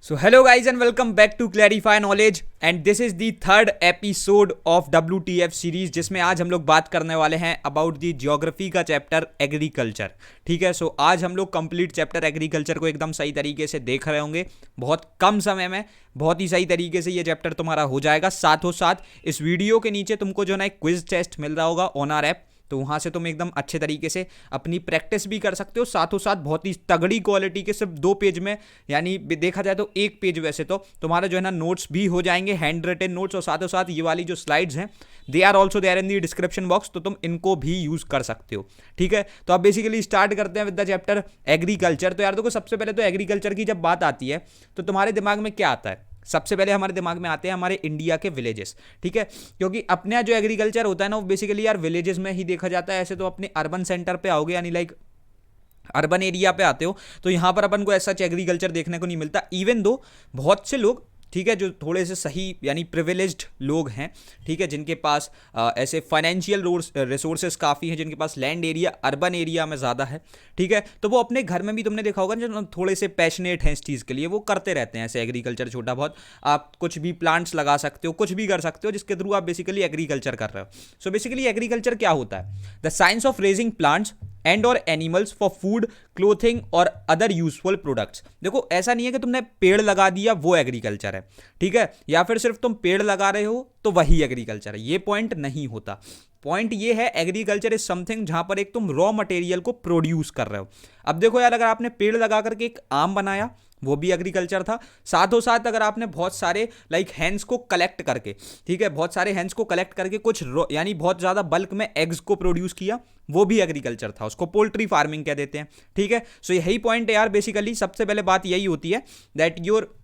So hello guys and welcome back to Clarify Knowledge and this is the third episode of WTF series जिसमें आज हम लोग बात करने वाले हैं अबाउट दी ज्योग्राफी का चैप्टर एग्रीकल्चर। ठीक है, सो आज हम लोग कंप्लीट चैप्टर एग्रीकल्चर को एकदम सही तरीके से देख रहे होंगे। बहुत कम समय में बहुत ही सही तरीके से ये चैप्टर तुम्हारा हो जाएगा। साथों साथ इस वीडियो के नीचे तुमको जो ना एक क्विज टेस्ट मिल रहा होगा ऑन आर ऐप, तो वहाँ से तुम एकदम अच्छे तरीके से अपनी प्रैक्टिस भी कर सकते हो। साथों साथ बहुत ही तगड़ी क्वालिटी के सिर्फ 2 पेज में, यानी देखा जाए तो 1 पेज वैसे तो तुम्हारा जो है ना नोट्स भी हो जाएंगे, हैंड रिटन नोट्स। और साथों साथ ये वाली जो स्लाइड्स हैं they are also there in the description box, तो तुम इनको भी यूज़ कर सकते हो। ठीक है, तो अब बेसिकली स्टार्ट करते हैं विद द चैप्टर एग्रीकल्चर। तो यार देखो, सबसे पहले तो एग्रीकल्चर की जब बात आती है तो तुम्हारे दिमाग में क्या आता है? सबसे पहले हमारे दिमाग में आते हैं हमारे इंडिया के विलेजेस। ठीक है, क्योंकि अपने जो एग्रीकल्चर होता है ना वो बेसिकली यार विलेजेस में ही देखा जाता है। ऐसे तो अपने अर्बन सेंटर पे आओगे, यानी लाइक अर्बन एरिया पे आते हो तो यहाँ पर अपन को ऐसा एग्रीकल्चर देखने को नहीं मिलता। इवन दो बहुत से लोग, ठीक है, जो थोड़े से सही यानी प्रिविलेज्ड लोग हैं, ठीक है, जिनके पास ऐसे फाइनेंशियल रिसोर्सेज काफ़ी हैं, जिनके पास लैंड एरिया अर्बन एरिया में ज़्यादा है, ठीक है, तो वो अपने घर में भी तुमने देखा होगा जो थोड़े से पैशनेट हैं इस चीज़ के लिए, वो करते रहते हैं ऐसे एग्रीकल्चर छोटा बहुत। आप कुछ भी प्लांट्स लगा सकते हो, कुछ भी कर सकते हो जिसके थ्रू आप बेसिकली एग्रीकल्चर कर रहे हो। सो बेसिकली एग्रीकल्चर क्या होता है? The science of raising plants and और एनिमल्स फॉर फूड, क्लोथिंग और अदर यूजफुल प्रोडक्ट्स। देखो, ऐसा नहीं है कि तुमने पेड़ लगा दिया वो एग्रीकल्चर है, ठीक है, या फिर सिर्फ तुम पेड़ लगा रहे हो तो वही एग्रीकल्चर है। ये पॉइंट नहीं होता। पॉइंट ये है एग्रीकल्चर इज समथिंग जहां पर एक तुम रॉ मटेरियल को प्रोड्यूस कर रहे हो। अब देखो यार, अगर आपने पेड़ लगा करके एक आम बनाया वो भी एग्रीकल्चर था। साथों साथ अगर आपने बहुत सारे लाइक हैंड्स को कलेक्ट करके, ठीक है, बहुत सारे हैंड्स को कलेक्ट करके कुछ यानी बहुत ज़्यादा बल्क में एग्स को प्रोड्यूस किया, वो भी एग्रीकल्चर था। उसको पोल्ट्री फार्मिंग कह देते हैं। ठीक है, सो यही पॉइंट है यार। बेसिकली सबसे पहले बात यही होती है दैट योर,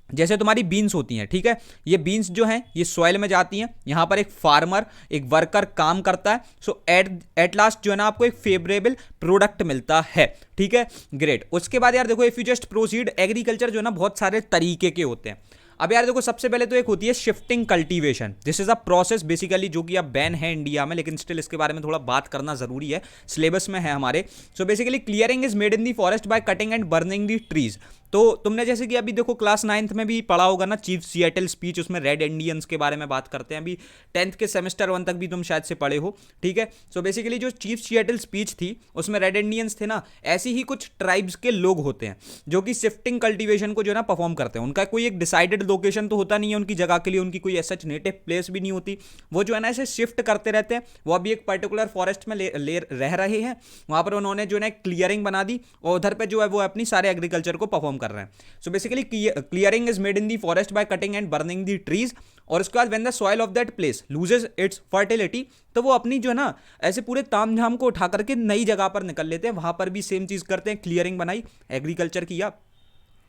जैसे तुम्हारी बीन्स होती हैं, ठीक है, ये बीन्स जो हैं ये सॉइल में जाती हैं। यहाँ पर एक फार्मर, एक वर्कर काम करता है। सो एट लास्ट जो है ना आपको एक फेवरेबल प्रोडक्ट मिलता है। ठीक है, ग्रेट। उसके बाद यार देखो, if you just proceed, agriculture जो है ना बहुत सारे तरीके के होते हैं। अब यार देखो, सबसे पहले तो एक होती है shifting cultivation. This is a process basically जो कि अब बैन है इंडिया में, लेकिन स्टिल इसके बारे में थोड़ा बात करना जरूरी है, सिलेबस में है हमारे। So basically clearing is made in the forest by cutting and burning the trees. तो तुमने जैसे कि अभी देखो क्लास 9th में भी पढ़ा होगा ना चीफ सिएटल स्पीच, उसमें रेड इंडियंस के बारे में बात करते हैं। अभी 10th के सेमेस्टर 1 तक भी तुम शायद से पढ़े हो। ठीक है, सो बेसिकली जो चीफ सिएटल स्पीच थी उसमें रेड इंडियंस थे ना, ऐसी ही कुछ ट्राइब्स के लोग होते हैं जो कि शिफ्टिंग कल्टीवेशन को जो है ना परफॉर्म करते हैं। उनका कोई एक डिसाइडेड लोकेशन तो होता नहीं है उनकी जगह के लिए, उनकी कोई ऐसा नेटिव प्लेस भी नहीं होती। वो जो है ना ऐसे शिफ्ट करते रहते हैं। वो अभी एक पर्टिकुलर फॉरेस्ट में रह रहे हैं, वहां पर उन्होंने जो है क्लियरिंग बना दी और उधर पे जो है वो अपनी सारे एग्रीकल्चर को परफॉर्म कर रहे हैं। So basically clearing is made in the forest by cutting and burning the trees. और उसके बाद when the soil of that place loses it's fertility, तो वो अपनी जो है ना ऐसे पूरे ताम झाम को उठा करके नई जगह पर निकल लेते हैं। वहां पर भी सेम चीज करते हैं, क्लियरिंग बनाई, एग्रीकल्चर किया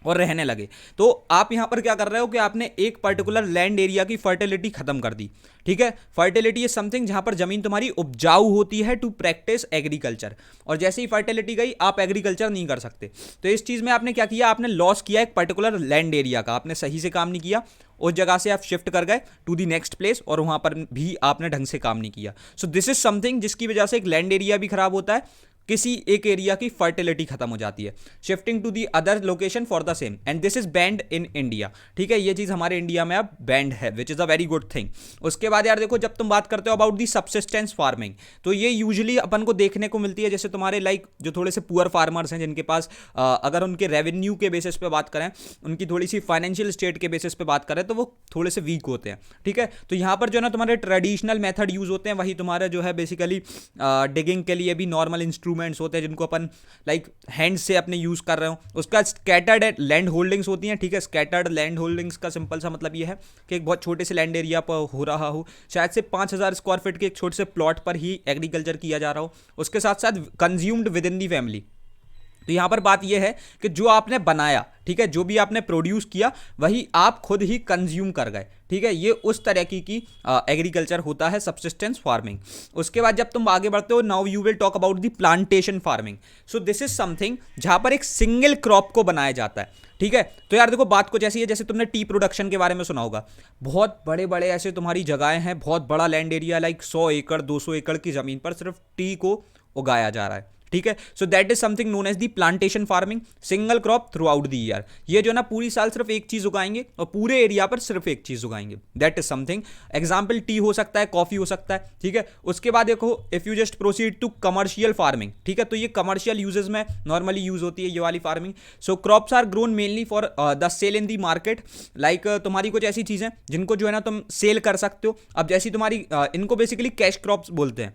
और रहने लगे। तो आप यहां पर क्या कर रहे हो कि आपने एक पर्टिकुलर लैंड एरिया की फर्टिलिटी खत्म कर दी। ठीक है, फर्टिलिटी इज समथिंग जहां पर जमीन तुम्हारी उपजाऊ होती है टू प्रैक्टिस एग्रीकल्चर। और जैसे ही फर्टिलिटी गई आप एग्रीकल्चर नहीं कर सकते। तो इस चीज में आपने क्या किया, आपने लॉस किया एक पर्टिकुलर लैंड एरिया का, आपने सही से काम नहीं किया। उस जगह से आप शिफ्ट कर गए टू दी नेक्स्ट प्लेस और वहां पर भी आपने ढंग से काम नहीं किया। सो दिस इज समथिंग जिसकी वजह से एक लैंड एरिया भी खराब होता है, किसी एक एरिया की फर्टिलिटी खत्म हो जाती है। Shifting to the other location for the same, and this is banned in India. ठीक है, ये चीज हमारे इंडिया में अब बैंड है, which is a very good thing. उसके बाद यार देखो, जब तुम बात करते हो अबाउट दी सबसिस्टेंस फार्मिंग, तो ये यूजुअली अपन को देखने को मिलती है। जैसे तुम्हारे लाइक जो थोड़े से पुअर फार्मर्स हैं, जिनके पास अगर उनके रेवेन्यू के बेसिस पे बात करें, उनकी थोड़ी सी फाइनेंशियल स्टेट के बेसिस पे बात करें, तो वो थोड़े से वीक होते हैं। ठीक है, तो यहाँ पर जो है ना तुम्हारे ट्रेडिशनल मेथड यूज होते हैं, वही तुम्हारे जो है बेसिकली डिगिंग के लिए भी नॉर्मल इंस्ट्रूमेंट्स होते हैं जिनको अपन लाइक हैंड से अपने यूज कर रहे हो। उसका स्कैटर्ड लैंड होल्डिंग्स होती हैं। ठीक है, स्कैटर्ड लैंड होल्डिंग्स का सिंपल सा मतलब ये है कि एक बहुत छोटे से लैंड एरिया पर हो रहा हो, शायद से 5000 स्क्वायर फीट के एक छोटे से प्लॉट पर ही एग्रीकल्चर किया जा रहा हो। उसके साथ साथ consumed with in the family. तो यहां पर बात यह है कि जो आपने बनाया, ठीक है, जो भी आपने प्रोड्यूस किया वही आप खुद ही कंज्यूम कर गए। ठीक है, ये उस तरह की एग्रीकल्चर होता है, सबसिस्टेंस फार्मिंग। उसके बाद जब तुम आगे बढ़ते हो, now you will talk about the plantation farming. So this is something जहां पर एक सिंगल क्रॉप को बनाया जाता है। ठीक है, तो यार देखो बात कुछ ऐसी है, जैसे तुमने टी प्रोडक्शन के बारे में सुना होगा। बहुत बड़े बड़े ऐसे तुम्हारी जगहें हैं, बहुत बड़ा लैंड एरिया, लाइक 100 एकड़ 200 एकड़ की जमीन पर सिर्फ टी को उगाया जा रहा है। ठीक है। So that is something known as the plantation farming, single crop throughout the year. ये जो ना पूरी साल सिर्फ एक चीज उगाएंगे और पूरे एरिया पर सिर्फ एक चीज उगाएंगे, that is something. Example tea हो सकता है, कॉफी हो सकता है, ठीक है। उसके बाद देखो if you just proceed to commercial farming, ठीक है, तो ये कमर्शियल यूजेस में नॉर्मली यूज होती है ये वाली farming. So crops are grown mainly for the sale in the market, like तुम्हारी कुछ ऐसी चीजें जिनको जो है ना तुम सेल कर सकते हो। अब जैसी तुम्हारी इनको बेसिकली कैश क्रॉप्स बोलते हैं,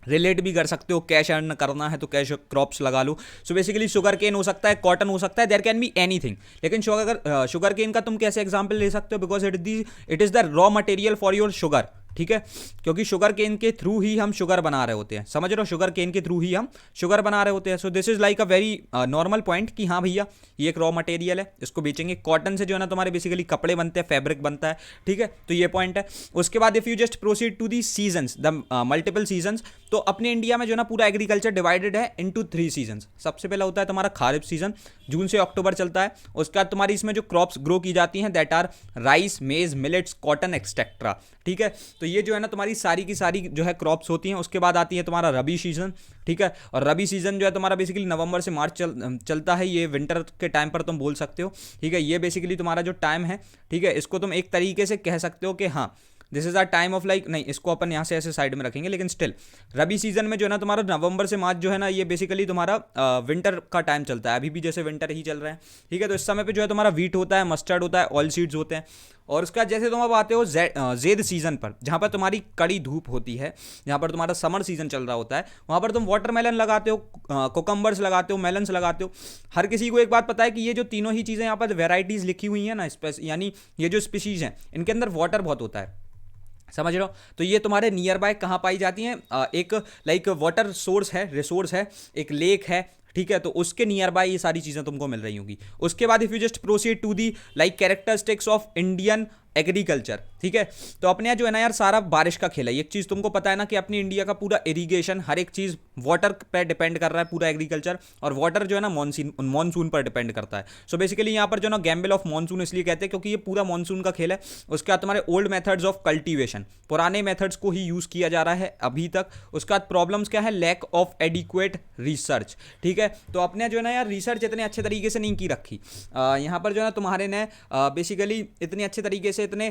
रिलेट भी कर सकते हो, कैश अर्न करना है तो कैश क्रॉप्स लगा लो। सो बेसिकली शुगर केन हो सकता है, कॉटन हो सकता है, देयर कैन बी एनीथिंग। लेकिन शुगर केन का तुम कैसे एग्जांपल ले सकते हो, because it is the raw material for your sugar, ठीक है, क्योंकि शुगर केन के थ्रू ही हम शुगर बना रहे होते हैं, समझ रहे हो, शुगर केन के थ्रू ही हम शुगर बना रहे होते हैं। So this is like a very normal point कि हाँ भैया ये एक रॉ मटेरियल है, इसको बेचेंगे। कॉटन से जो है ना तुम्हारे बेसिकली कपड़े बनते हैं, फैब्रिक बनता है, ठीक है, तो ये पॉइंट है। उसके बाद if you just proceed to the seasons, the multiple seasons, तो अपने इंडिया में जो है ना पूरा एग्रीकल्चर डिवाइडेड है इनटू 3 सीजन्स। सबसे पहला होता है तुम्हारा खारिफ सीजन, जून से अक्टूबर चलता है। उसके बाद तुम्हारी इसमें जो क्रॉप्स ग्रो की जाती हैं दैट आर राइस, मेज, मिलेट्स, कॉटन एक्सेट्रा, ठीक है। तो ये जो है ना तुम्हारी सारी की सारी जो है क्रॉप्स होती हैं। उसके बाद आती है तुम्हारा रबी सीजन, ठीक है, और रबी सीजन जो है तुम्हारा बेसिकली नवंबर से मार्च चलता है, ये विंटर के टाइम पर तुम बोल सकते हो, ठीक है। ये बेसिकली तुम्हारा जो टाइम है, ठीक है, इसको तुम एक तरीके से कह सकते हो कि हाँ this is a time of like, नहीं इसको अपन यहाँ से ऐसे साइड में रखेंगे, लेकिन स्टिल रबी सीजन में जो है ना तुम्हारा नवंबर से मार्च जो है ना ये बेसिकली तुम्हारा विंटर का टाइम चलता है। अभी भी जैसे विंटर ही चल रहा है, ठीक है। तो इस समय पे जो है तुम्हारा वीट होता है, मस्टर्ड होता है, ऑयल सीड्स होते हैं। और उसका जैसे तुम अब आते हो जेद सीजन पर, जहाँ पर तुम्हारी कड़ी धूप होती है, जहाँ पर तुम्हारा समर सीजन चल रहा होता है, वहाँ पर तुम वाटरमेलन लगाते हो, कोकम्बर्स लगाते हो, मेलन्स लगाते हो। हर किसी को एक बात पता है कि ये जो तीनों ही चीज़ें यहाँ पर वेराइटीज़ लिखी हुई हैं ना, यानी ये जो स्पीशीज़ हैं इनके अंदर वाटर बहुत होता है, समझ रहे हो। तो ये तुम्हारे नियर बाय कहाँ पाई जाती हैं, एक लाइक वाटर सोर्स है, रिसोर्स है, एक लेक है, ठीक है, तो उसके नियर बाय ये सारी चीज़ें तुमको मिल रही होंगी। उसके बाद if you just proceed to the like characteristics of Indian agriculture, ठीक है, तो अपने यहाँ जो है ना यार सारा बारिश का खेल है। एक चीज़ तुमको पता है ना कि अपनी इंडिया का पूरा इरिगेशन, हर एक चीज़ वाटर पे डिपेंड कर रहा है, पूरा एग्रीकल्चर, और वाटर जो है ना मानसून पर डिपेंड करता है। सो बेसिकली यहाँ पर जो ना गैम्बल ऑफ मानसून इसलिए कहते हैं क्योंकि ये पूरा मानसून का खेल है। उसके बाद तुम्हारे ओल्ड मेथड्स ऑफ कल्टीवेशन, पुराने मेथड्स को ही यूज़ किया जा रहा है अभी तक। उसके बाद प्रॉब्लम्स क्या है, लैक ऑफ एडिक्वेट रिसर्च, ठीक है। तो अपने जो है ना यार रिसर्च इतने अच्छे तरीके से नहीं की रखी यहाँ पर जो है ना तुम्हारे ने बेसिकली इतने अच्छे तरीके से, इतने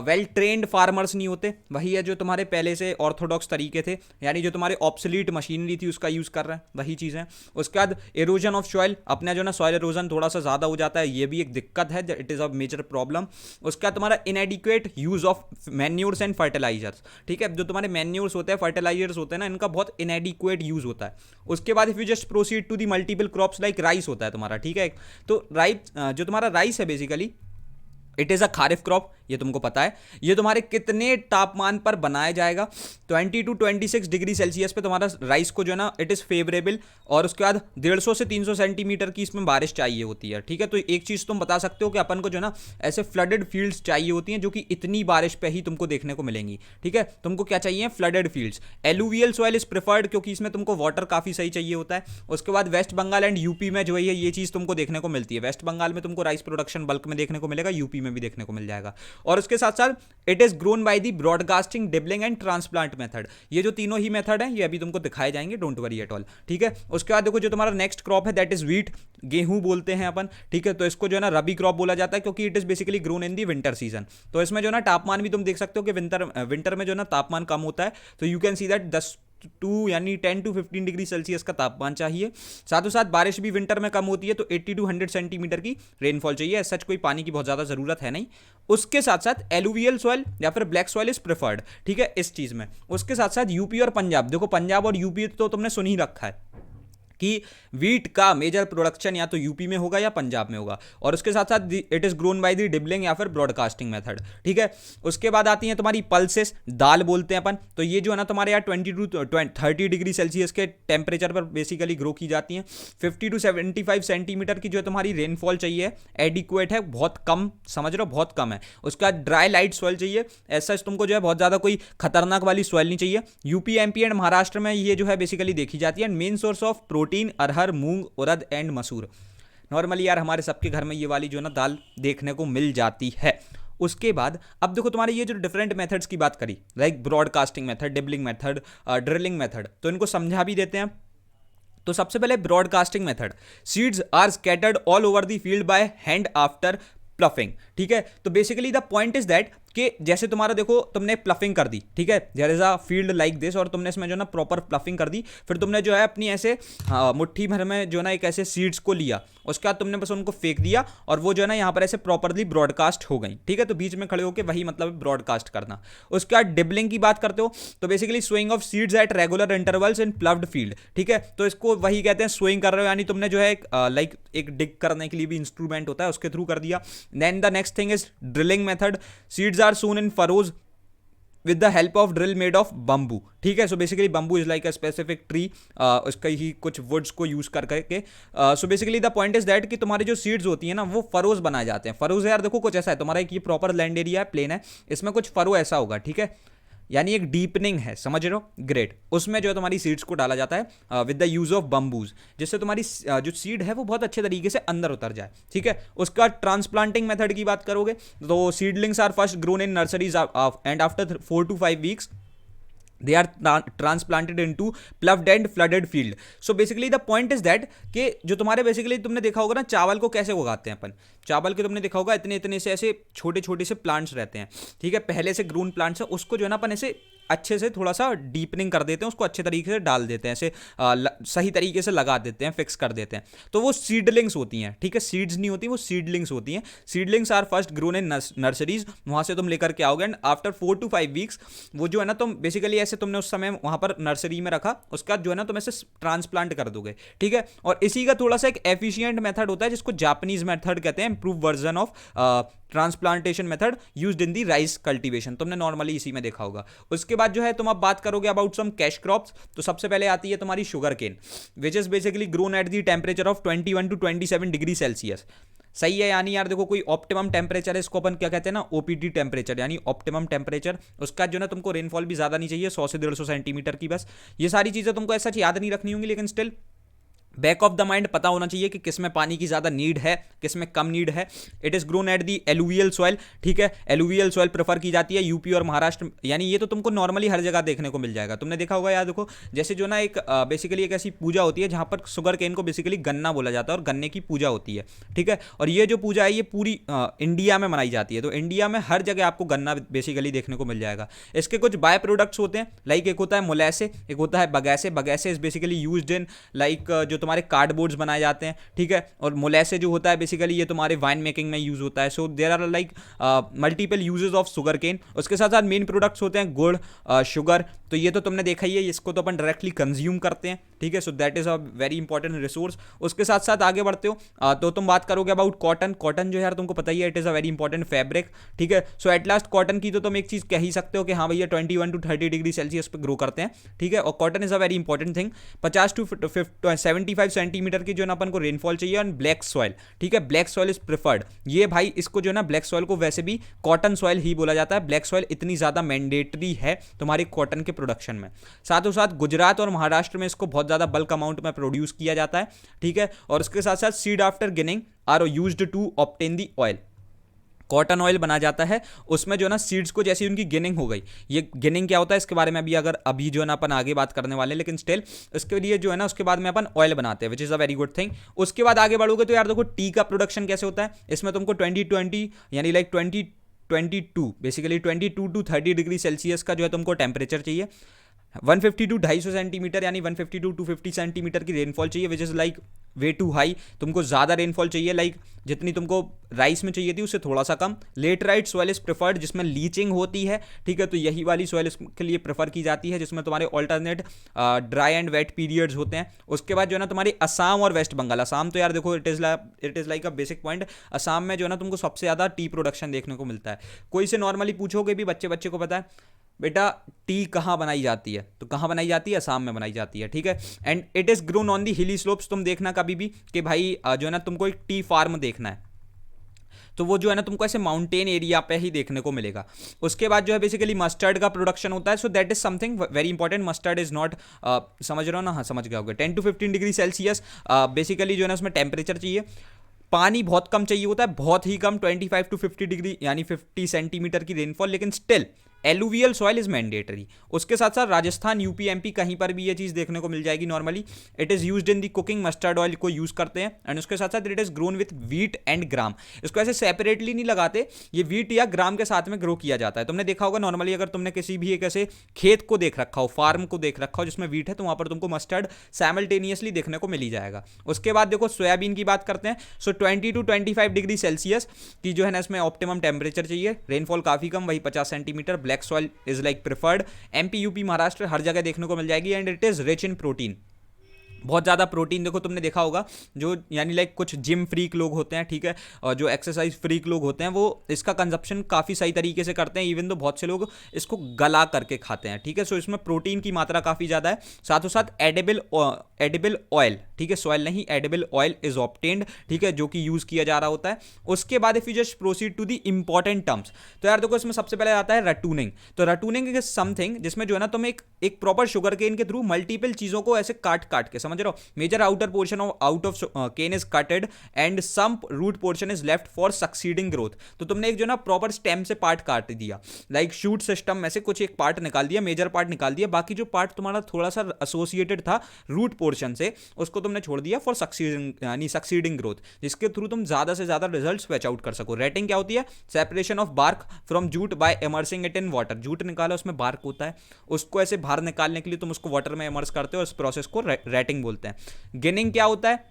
वेल ट्रेंड फार्मर्स नहीं होते। वही है जो तुम्हारे पहले से ऑर्थोडॉक्स तरीके थे, यानी जो तुम्हारे ऑब्सोलीट मशीनरी थी उसका यूज़ कर रहे हैं, वही चीज़ है। उसके बाद एरोजन ऑफ सॉइल, अपना जो ना सॉइल एरोजन थोड़ा सा ज़्यादा हो जाता है, ये भी एक दिक्कत है, it is a major problem. उसके बाद तुम्हारा inadequate use of manures and fertilizers, ठीक है, जो तुम्हारे मैन्योर्स होते हैं, फर्टिलाइजर्स होते हैं ना, इनका बहुत इनएडिक्वेट यूज़ होता है। उसके बाद if you just proceed to the multiple crops like rice होता है तुम्हारा, ठीक है। तो राइस जो तुम्हारा राइस है basically it is a kharif crop, ये तुमको पता है। ये तुम्हारे कितने तापमान पर बनाया जाएगा, 20 to 26 डिग्री सेल्सियस पे तुम्हारा राइस को जो है ना इट इज़ फेवरेबल। और उसके बाद 150 से 300 सेंटीमीटर की इसमें बारिश चाहिए होती है, ठीक है। तो एक चीज़ तुम बता सकते हो कि अपन को जो है ना ऐसे फ्लडेड फील्ड्स चाहिए होती हैं जो कि इतनी बारिश पे ही तुमको देखने को मिलेंगी, ठीक है। तुमको क्या चाहिए, flooded fields. Alluvial soil is preferred क्योंकि इसमें तुमको वाटर काफ़ी सही चाहिए होता है। उसके बाद वेस्ट बंगाल एंड यूपी में जो है ये चीज़ तुमको देखने को मिलती है। वेस्ट बंगाल में तुमको राइस प्रोडक्शन बल्क में देखने को मिलेगा, यूपी में भी देखने को मिल जाएगा। और उसके साथ साथ it is grown by the broadcasting, dibbling and transplant method. ये जो तीनों ही मेथड हैं ये अभी तुमको दिखाए जाएंगे, डोंट वरी एट ऑल, ठीक है। उसके बाद देखो जो तुम्हारा नेक्स्ट क्रॉप है दैट इज व्हीट, गेहूं बोलते हैं अपन, ठीक है। तो इसको जो है ना रबी क्रॉप बोला जाता है क्योंकि it is basically grown in the winter season. तो इसमें जो है ना तापमान भी तुम देख सकते हो कि विंटर में जो है ना तापमान कम होता है। तो you can see that 10 to 15 degree Celsius का तापमान चाहिए। साथ ही साथ बारिश भी विंटर में कम होती है, तो 80 to 100 सेंटीमीटर की रेनफॉल चाहिए। सच कोई पानी की बहुत ज़्यादा ज़रूरत है नहीं। उसके साथ साथ एलुवियल सॉइल या फिर ब्लैक सॉइल इज प्रेफर्ड, ठीक है, इस चीज़ में। उसके साथ साथ यूपी और पंजाब, देखो पंजाब और यूपी तो तुमने सुन ही रखा है कि वीट का मेजर प्रोडक्शन या तो यूपी में होगा या पंजाब में होगा। और उसके साथ साथ it is grown by the dibbling या फिर ब्रॉडकास्टिंग मेथड, ठीक है। उसके बाद आती हैं तुम्हारी पल्सेस, दाल बोलते हैं अपन। तो ये जो है ना तुम्हारे यहाँ 20 to 30 डिग्री सेल्सियस के टेम्परेचर पर बेसिकली ग्रो की जाती हैं। 50 to 75 सेंटीमीटर की जो है तुम्हारी रेनफॉल चाहिए, एडिक्वेट है, बहुत कम, समझ रहे हो, बहुत कम है। उसके बाद ड्राई लाइट सॉइल चाहिए, ऐसा तुमको जो है बहुत ज़्यादा कोई खतरनाक वाली सॉइल नहीं चाहिए। यूपी, एमपी एंड महाराष्ट्र में ये जो है बेसिकली देखी जाती है। Main source of protein arhar, moong, urad and मसूर। नॉर्मली यार हमारे सबके घर में ये वाली जो है ना दाल देखने को मिल जाती है। उसके बाद अब देखो तुम्हारे ये जो डिफरेंट मेथड्स की बात करी, like broadcasting method, dibbling method, drilling method, तो इनको समझा भी देते हैं। तो सबसे पहले broadcasting method, seeds are scattered all over the field by hand after ploughing. ठीक है, तो basically the point is that कि जैसे तुम्हारा देखो तुमने प्लफिंग कर दी, ठीक है, there is a field like this, और तुमने इसमें जो ना प्रॉपर प्लफिंग कर दी, फिर तुमने जो है अपनी ऐसे मुट्ठी भर में जो ना एक ऐसे सीड्स को लिया, उसके बाद तुमने बस उनको फेंक दिया और वो जो है ना यहाँ पर ऐसे प्रॉपरली ब्रॉडकास्ट हो गई। ठीक है, तो बीच में खड़े होकर वही मतलब ब्रॉडकास्ट करना। उसके बाद डिबलिंग की बात करते हो तो basically sowing of seeds at regular intervals in ploughed field. ठीक है, तो इसको वही कहते हैं स्विंग कर रहे हो, यानी तुमने जो है लाइक एक डिग करने के लिए भी इंस्ट्रूमेंट होता है उसके थ्रू कर दिया। Then the next thing is drilling method, seeds are sown in furrows with the help of drill made of bamboo। ठीक है, so basically bamboo is like a specific tree, उसका ही कुछ वुड्स को यूज कर करके। So basically the point is that कि तुम्हारी जो सीड्स होती है ना वो फरोज बनाए जाते हैं। फरोज यार देखो कुछ ऐसा है, तुम्हारा एक ये प्रॉपर लैंड एरिया है, प्लेन है, इसमें कुछ फरो ऐसा होगा। ठीक है, यानी एक डीपनिंग है, समझ रहे हो, ग्रेट। उसमें जो है तुम्हारी सीड्स को डाला जाता है with the use of bamboos, जिससे तुम्हारी जो सीड है वो बहुत अच्छे तरीके से अंदर उतर जाए। ठीक है, उसका ट्रांसप्लांटिंग मेथड की बात करोगे तो seedlings are first grown in nurseries and after 4 to 5 weeks they are transplanted into plugged and flooded field। so basically the point is that कि जो तुम्हारे बेसिकली तुमने देखा होगा ना चावल को कैसे उगाते हैं अपन, चावल के तुमने देखा होगा इतने इतने से ऐसे छोटे छोटे से प्लांट्स रहते हैं। ठीक है, पहले से ग्रोन प्लांट्स है, उसको जो है ना अपन ऐसे अच्छे से थोड़ा सा डीपनिंग कर देते हैं, उसको अच्छे तरीके से डाल देते हैं, ऐसे सही तरीके से लगा देते हैं, फिक्स कर देते हैं, तो वो सीडलिंग्स होती हैं। ठीक है, सीड्स नहीं होती, वो सीडलिंग्स होती हैं। Seedlings are first grown in nurseries, वहाँ से तुम लेकर के आओगे एंड आफ्टर 4 to 5 weeks वो जो है ना तुम बेसिकली ऐसे तुमने उस समय वहाँ पर नर्सरी में रखा, उसका जो है ना तुम ऐसे ट्रांसप्लांट कर दोगे। ठीक है, और इसी का थोड़ा सा एक एफिशिएंट मेथड होता है जिसको जापानीज मेथड कहते हैं, improve version of transplantation method used in the rice cultivation, तुमने नॉर्मली इसी में देखा होगा। उसके बाद जो है तुम अब बात करोगे अबाउट सम कैश क्रॉप्स, तो सबसे पहले आती है तुम्हारी sugar cane, which is basically grown at the temperature of 21 to 27 degree Celsius. सही है, यानी यार देखो कोई ऑप्टिमम टेम्परेचर है, इसको अपन क्या कहते हैं ना, ओपीटी टेम्परेचर, यानी ऑप्टिमम टेम्परेचर। उसका जो ना तुमको रेनफॉल भी ज्यादा नहीं चाहिए, 100 से 150 सेंटीमीटर की बस। ये सारी चीजें तुमको ऐसा याद नहीं रखनी होंगी, लेकिन still back of the mind पता होना चाहिए कि किस में पानी की ज़्यादा नीड है, किस में कम नीड है। It is grown at the alluvial soil. ठीक है, एलुवियल सॉइल प्रेफर की जाती है यूपी और महाराष्ट्र, यानी ये तो तुमको नॉर्मली हर जगह देखने को मिल जाएगा। तुमने देखा होगा यार, देखो जैसे जो ना एक बेसिकली एक ऐसी पूजा होती है जहाँ पर शुगर केन को बेसिकली गन्ना बोला जाता है और गन्ने की पूजा होती है। ठीक है, और ये जो पूजा है ये पूरी इंडिया में मनाई जाती है, तो इंडिया में हर जगह आपको गन्ना बेसिकली देखने को मिल जाएगा। इसके कुछ बाय प्रोडक्ट्स होते हैं, लाइक एक होता है मोलैसे, एक होता है bagasse. Bagasse is basically used in like जो तुम्हारे कार्डबोर्ड्स बनाए जाते हैं। ठीक है, और मोलैसे जो होता है बेसिकली ये तुम्हारे वाइन मेकिंग में यूज होता है। So there are like multiple uses of sugar cane. उसके साथ साथ मेन प्रोडक्ट्स होते हैं गुड़, शुगर, तो ये तो तुमने देखा ही है, इसको तो अपन डायरेक्टली कंज्यूम करते हैं। ठीक है, so that is a very important resource. उसके साथ साथ आगे बढ़ते हो तो तुम बात करोगे अबाउट कॉटन। कॉटन जो यार तुमको पता ही है, it is a very important fabric. ठीक है, सो एट लास्ट कॉटन की तो तुम एक चीज कह ही सकते हो कि हाँ भैया 21 to 30 डिग्री सेल्सियस पे ग्रो करते हैं। ठीक है, और cotton is a very important thing. 50 to 75 centimetre की जो ना अपन को रेनफॉल चाहिए, और ब्लैक सॉइल। ठीक है, ब्लैक सॉइल इज प्रिफर्ड। ये भाई इसको जो ना ब्लैक सॉइल को वैसे भी कॉटन सॉइल ही बोला जाता है। ब्लैक सॉइल इतनी ज्यादा मैंडेटरी है तुम्हारे कॉटन के प्रोडक्शन में। साथ ही साथ गुजरात और महाराष्ट्र में इसको बहुत ज्यादा बल्क अमाउंट में प्रोड्यूस किया जाता है। ठीक है, और उसके साथ साथ seed after ginning are used to obtain the oil. Cotton oil बना जाता है, उसमें जो ना सीड्स को जैसी उनकी गिनिंग हो गई। ये गिनिंग क्या होता है इसके बारे में अभी जो है ना अपन आगे बात करने वाले हैं, लेकिन स्टिल इसके लिए जो है ना उसके बाद में अपन ऑयल बनाते हैं, which is a very good thing. उसके बाद आगे बढ़ोगे तो यार देखो टी का प्रोडक्शन कैसे होता है। इसमें तुमको 2020 यानी like 2022 basically 22 to 30 degree Celsius का जो है तुमको टेम्परेचर चाहिए। 150 to 250 सेंटीमीटर यानी 150 to 250 सेंटीमीटर की रेनफॉल चाहिए, which is like way too high. तुमको ज़्यादा रेनफॉल चाहिए, लाइक जितनी तुमको राइस में चाहिए थी उससे थोड़ा सा कम। लेटराइट सॉइल इज प्रेफर्ड, जिसमें लीचिंग होती है। ठीक है, तो यही वाली सॉइल के लिए प्रेफर की जाती है, जिसमें तुम्हारे alternate dry and wet periods होते हैं। उसके बाद जो है ना तुम्हारी असम और वेस्ट बंगाल। असम तो यार देखो it is like a basic point. Assam में जो है ना तुमको सबसे ज़्यादा टी प्रोडक्शन देखने को मिलता है। कोई से नॉर्मली पूछोगे भी, बच्चे को पता है बेटा टी कहाँ बनाई जाती है, तो कहाँ बनाई जाती है, असम में बनाई जाती है। ठीक है, and it is grown on the हिली स्लोप्स। तुम देखना कभी भी कि भाई जो है ना तुमको एक टी फार्म देखना है, तो वो जो है ना तुमको ऐसे माउंटेन एरिया पे ही देखने को मिलेगा। उसके बाद जो है बेसिकली मस्टर्ड का प्रोडक्शन होता है। So that is something very important. Mustard is not, समझ रहे हो ना, हाँ समझ गए होगे। 10 to 15 डिग्री सेल्सियस बेसिकली जो है ना उसमें टेम्परेचर चाहिए। पानी बहुत कम चाहिए होता है, बहुत ही कम, 25 to 50 डिग्री यानी 50 सेंटीमीटर की रेनफॉल। लेकिन still alluvial soil is mandatory. उसके साथ साथ राजस्थान, यूपी, एमपी कहीं पर भी ये चीज़ देखने को मिल जाएगी normally. It is used in the cooking, mustard oil को यूज़ करते हैं। एंड उसके साथ साथ it is grown with wheat and gram. इसको ऐसे सेपरेटली नहीं लगाते, ये वीट या ग्राम के साथ में ग्रो किया जाता है। तुमने देखा होगा नॉर्मली, अगर तुमने किसी भी एक ऐसे खेत को देख रखा हो, फार्म को देख रखा हो जिसमें वीट है, तो वहाँ पर तुमको मस्टर्ड साइमल्टेनियसली देखने को मिल ही जाएगा। उसके बाद देखो सोयाबीन की बात करते हैं। सो 20 to 25 डिग्री सेल्सियस की जो है ना इसमें ऑप्टिमम टेम्परेचर चाहिए। रेनफॉल काफ़ी कम, वही 50 centimetre. Black soil is like preferred. MP, UP, Maharashtra हर जगह देखने को मिल जाएगी। And it is rich in protein, बहुत ज़्यादा प्रोटीन। देखो तुमने देखा होगा जो यानी लाइक कुछ जिम फ्रीक लोग होते हैं, ठीक है, और जो एक्सरसाइज फ्रीक लोग होते हैं, वो इसका कंजप्शन काफ़ी सही तरीके से करते हैं। इवन तो बहुत से लोग इसको गला करके खाते हैं, ठीक है। सो इसमें प्रोटीन की मात्रा काफ़ी ज़्यादा है। साथों साथ एडिबल ऑयल, ठीक है, सॉइल नहीं, एडिबल ऑयल इज ऑब्टेन्ड, ठीक है, जो कि यूज़ किया जा रहा होता है। उसके बाद if you just proceed to the important terms, तो यार देखो इसमें सबसे पहले आता है रटूनिंग। तो रटूनिंग इज समथिंग जिसमें जो है ना तुम एक प्रॉपर शुगर केन के थ्रू मल्टीपल चीज़ों को ऐसे काट काट के, समझ रहे हो, major outer portion of cane is cutted and some root portion is left for succeeding growth. तो तुमने एक जो ना प्रॉपर स्टेम से पार्ट काट दिया, लाइक शूट सिस्टम में से कुछ एक पार्ट निकाल दिया, मेजर पार्ट निकाल दिया, बाकी जो पार्ट तुम्हारा थोड़ा सा एसोसिएटेड था रूट पोर्शन से, उसको तुमने छोड़ दिया फॉर सक्सीडिंग यानी सक्सीडिंग ग्रोथ, जिसके थ्रू तुम ज्यादा से ज्यादा रिजल्ट्स फैच आउट कर सको। रेटिंग क्या होती है? Separation of bark from jute by immersing it in water. Jute निकाला, उसमें बार्क होता है, उसको ऐसे बाहर निकालने के लिए तुम उसको वाटर में इमर्स करते हो, इस प्रोसेस को रेटिंग बोलते हैं। गिनिंग क्या होता है?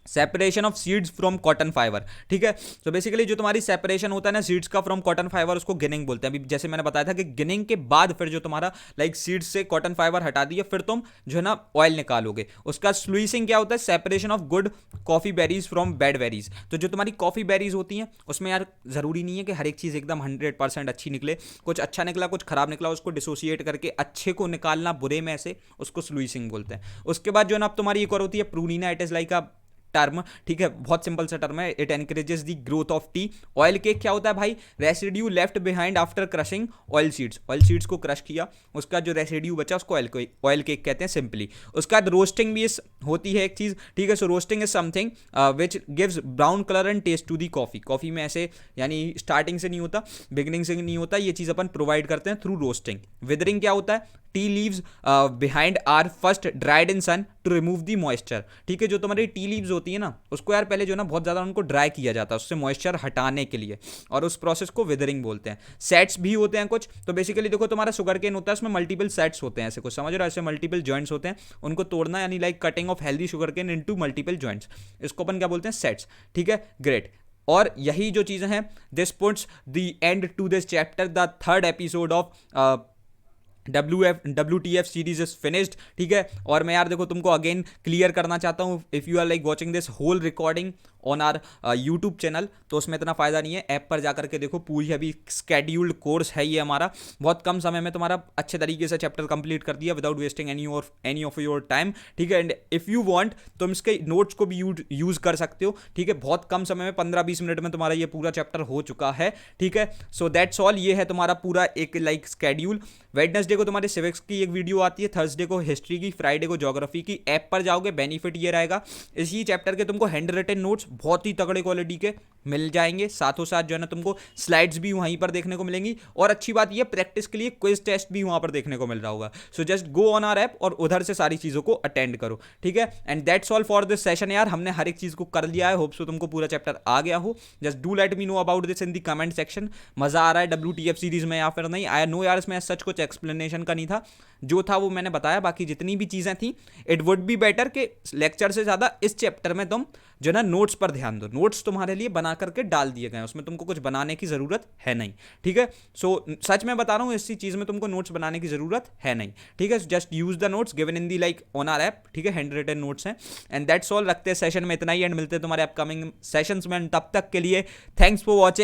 Separation of seeds from cotton fibre, ठीक है। तो बेसिकली जो तुम्हारी सेपरेशन होता है ना सीड्स का फ्रॉम कॉटन फाइबर, उसको गिनिंग बोलते हैं। अभी जैसे मैंने बताया था कि गिनिंग के बाद फिर जो तुम्हारा लाइक सीड्स से कॉटन फाइबर हटा दिया, फिर तुम जो है ना ऑयल निकालोगे। उसका स्लूइसिंग क्या होता है? Separation of good coffee berries from bad berries. तो जो तुम्हारी कॉफी बेरीज होती हैं उसमें यार जरूरी नहीं है कि हर एक चीज़ एकदम 100% अच्छी निकले, कुछ अच्छा निकला कुछ खराब निकला, उसको डिसोसिएट करके अच्छे को निकालना बुरे में से, उसको स्लूइसिंग बोलते हैं। उसके बाद जो है ना अब तुम्हारी एक और होती है pruning. It is like a term, ठीक है, बहुत सिंपल सा टर्म है। It encourages the growth of tea. Oil cake क्या होता है भाई? Residue left behind after crushing oil seeds. Oil seeds को क्रश किया, उसका जो रेसिड्यू बचा उसको ऑयल केक कहते हैं सिंपली। उसका बाद रोस्टिंग भी होती है एक चीज़, ठीक है। So roasting is something which gives brown colour and taste to the coffee. Coffee में ऐसे यानी स्टार्टिंग से नहीं होता, बिगिनिंग से नहीं होता, ये चीज़ अपन प्रोवाइड करते हैं थ्रू रोस्टिंग। विदरिंग क्या होता है? Tea leaves behind are first dried in sun to remove the moisture, ठीक है। जो तुम्हारी टी लीव्स होती है ना, उसको यार पहले जो ना बहुत ज़्यादा उनको ड्राई किया जाता है उससे मॉइस्चर हटाने के लिए, और उस प्रोसेस को विदरिंग बोलते हैं। सेट्स भी होते हैं कुछ। तो बेसिकली देखो तुम्हारा शुगर केन होता है, उसमें मल्टीपल सेट्स होते हैं, ऐसे कुछ समझ रहे हो, ऐसे मल्टीपल जॉइंट्स होते हैं, उनको तोड़ना यानी like cutting of healthy sugar cane into multiple joints, इसको अपन क्या बोलते हैं? सेट्स, ठीक है, ग्रेट। और यही जो चीज़ें हैं, this puts the end to this chapter. The third episode of WTF series is finished, ठीक है। और मैं यार देखो तुमको अगेन क्लियर करना चाहता हूँ, if you are like watching this whole recording on our YouTube channel, तो उसमें इतना फ़ायदा नहीं है। ऐप पर जाकर के देखो, पूरी अभी स्केड्यूल्ड कोर्स है ये हमारा, बहुत कम समय में तुम्हारा अच्छे तरीके से चैप्टर कंप्लीट कर दिया without wasting any of your time, ठीक है। एंड इफ़ यू वांट तुम इसके नोट्स को भी यूज़ कर सकते हो, ठीक है। बहुत कम समय में 15-20 मिनट में तुम्हारा ये पूरा चैप्टर हो चुका है, ठीक है। सो दैट्स ऑल, ये है तुम्हारा पूरा एक लाइक स्केड्यूल। वेडनेसडे को तुम्हारे सिविक्स की एक वीडियो आती है, थर्सडे को हिस्ट्री की, फ्राइडे को ज्योग्राफी की। ऐप पर जाओगे, बेनिफिट ये रहेगा, इसी चैप्टर के तुमको हैंड रिटन नोट्स बहुत ही तगड़े क्वालिटी के मिल जाएंगे। साथों साथ जो है ना तुमको स्लाइड्स भी वहीं पर देखने को मिलेंगी, और अच्छी बात ये प्रैक्टिस के लिए क्विज टेस्ट भी वहाँ पर देखने को मिल रहा होगा। So just go on our app और उधर से सारी चीज़ों को अटेंड करो, ठीक है। And that's all for this session यार, हमने हर एक चीज़ को कर लिया है। होप सो तुमको पूरा चैप्टर आ गया हो। Just do let me know about this in the comment section. मज़ा आ रहा है WTF सीरीज में या फिर नहीं? आई नो यार, इसमें सच कुछ एक्सप्लेनेशन का नहीं था, जो था वो मैंने बताया। बाकी जितनी भी चीज़ें थी, इट वुड बी बेटर कि लेक्चर से ज़्यादा इस चैप्टर में तुम जो ना नोट्स पर ध्यान दो। नोट्स तुम्हारे लिए बना करके डाल दिए गए हैं, उसमें तुमको कुछ बनाने की ज़रूरत है नहीं, ठीक है। सो सच में बता रहा हूँ, इसी चीज़ में तुमको नोट्स बनाने की ज़रूरत है नहीं, ठीक है। Just use the notes given in the like on our app, ठीक है, हैंड रिटन नोट्स हैं। एंड दैट्स ऑल, रखते हैं सेशन में इतना ही, एंड मिलते हैं तुम्हारे अपकमिंग सेशंस में। तब तक के लिए थैंक्स फॉर वॉचिंग।